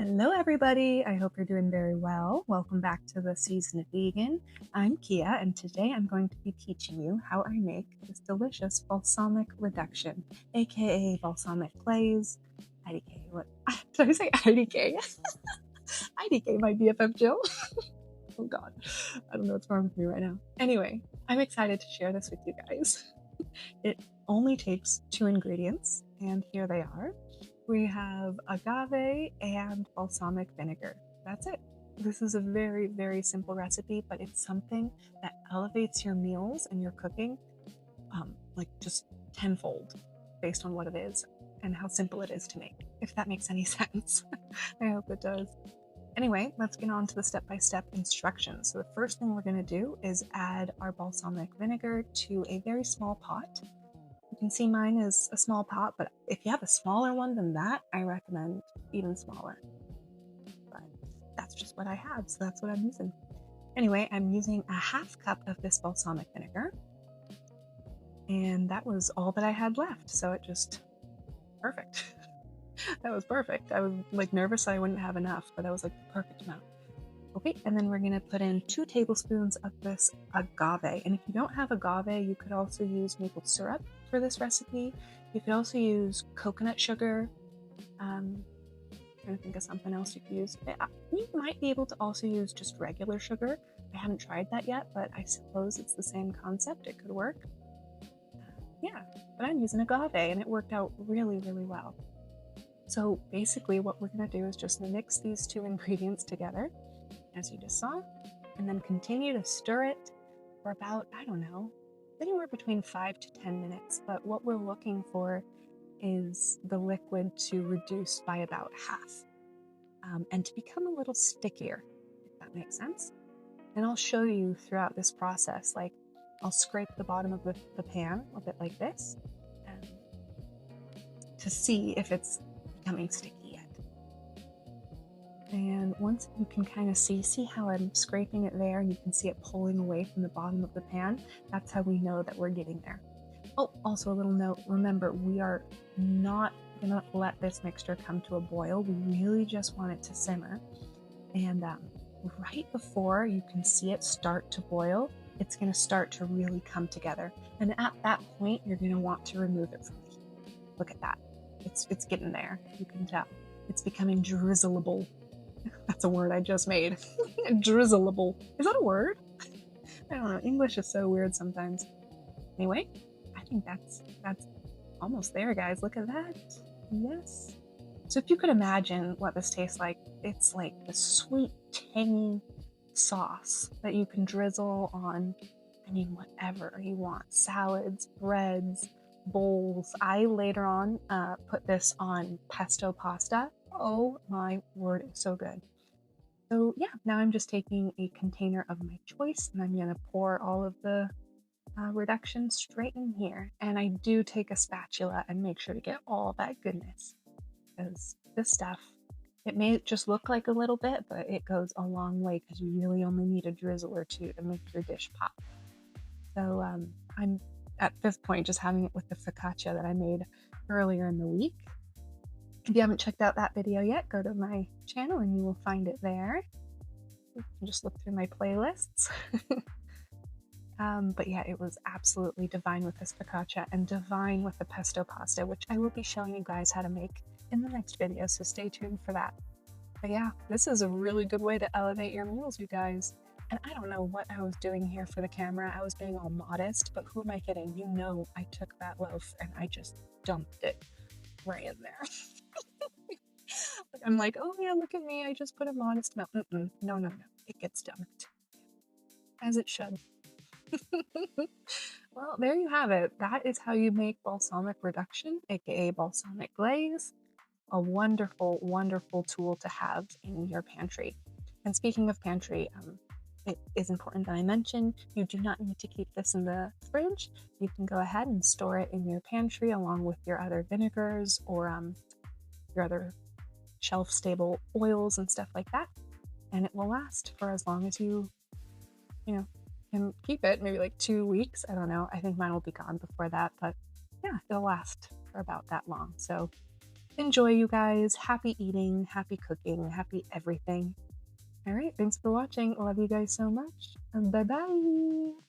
Hello everybody, I hope you're doing very well. Welcome back to the Seasoned Vegan. I'm Kia and today I'm going to be teaching you how I make this delicious balsamic reduction, aka balsamic glaze. IDK, what did I say? IDK? IDK, my BFF Jill. Oh god, I don't know what's wrong with me right now. Anyway, I'm excited to share this with you guys. It only takes 2 ingredients and here they are. We have agave and balsamic vinegar. That's it. This is a very, very simple recipe, but it's something that elevates your meals and your cooking like just tenfold based on what it is and how simple it is to make, if that makes any sense. I hope it does. Anyway, let's get on to the step-by-step instructions. So the first thing we're going to do is add our balsamic vinegar to a very small pot. You can see mine is a small pot, but if you have a smaller one than that, I recommend even smaller. But that's just what I have, so that's what I'm using. Anyway, I'm using a half cup of this balsamic vinegar, and that was all that I had left, so it just perfect. That was perfect. I was like nervous I wouldn't have enough, but that was like the perfect amount. Okay, and then we're gonna put in 2 tablespoons of this agave. And if you don't have agave, you could also use maple syrup for this recipe. You could also use coconut sugar. I'm trying to think of something else you could use. You might be able to also use just regular sugar. I haven't tried that yet, but I suppose it's the same concept. It could work. Yeah, but I'm using agave and it worked out really, really well. So basically what we're gonna do is just mix these 2 ingredients together, as you just saw, and then continue to stir it for about, I don't know, anywhere between 5 to 10 minutes. But what we're looking for is the liquid to reduce by about half and to become a little stickier, if that makes sense. And I'll show you throughout this process, like I'll scrape the bottom of the pan a bit like this to see if it's becoming sticky yet. And once you can kind of see how I'm scraping it there and you can see it pulling away from the bottom of the pan, that's how we know that we're getting there. Oh, also a little note, remember, we are not gonna let this mixture come to a boil. We really just want it to simmer. And right before you can see it start to boil, it's gonna start to really come together. And at that point, you're gonna want to remove it from the heat. Look at that. It's getting there, you can tell. It's becoming drizzleable. That's a word I just made. Drizzleable. Is that a word? I don't know. English is so weird sometimes. Anyway, I think that's almost there, guys. Look at that. Yes. So if you could imagine what this tastes like, it's like the sweet, tangy sauce that you can drizzle on, I mean, whatever you want. Salads, breads, bowls. I later on put this on pesto pasta. Oh my word, it's so good. So yeah, now I'm just taking a container of my choice and I'm gonna pour all of the reduction straight in here. And I do take a spatula and make sure to get all that goodness, because this stuff, it may just look like a little bit, but it goes a long way because you really only need a drizzle or 2 to make your dish pop. So I'm at this point just having it with the focaccia that I made earlier in the week. If you haven't checked out that video yet, go to my channel and you will find it there. You can just look through my playlists. But yeah, it was absolutely divine with this focaccia and divine with the pesto pasta, which I will be showing you guys how to make in the next video, so stay tuned for that. But yeah, this is a really good way to elevate your meals, you guys. And I don't know what I was doing here for the camera. I was being all modest, but who am I kidding? You know, I took that loaf and I just dumped it right in there. I'm like, oh yeah, look at me. I just put a modest amount. No. It gets dumped. As it should. Well, there you have it. That is how you make balsamic reduction, aka balsamic glaze. A wonderful, wonderful tool to have in your pantry. And speaking of pantry, it is important that I mention you do not need to keep this in the fridge. You can go ahead and store it in your pantry along with your other vinegars or your other shelf-stable oils and stuff like that. And it will last for as long as you can keep it, maybe like 2 weeks. I don't know. I think mine will be gone before that, but yeah, it'll last for about that long. So Enjoy, you guys. Happy eating, happy cooking, happy everything. All right, thanks for watching. Love you guys so much. Bye bye.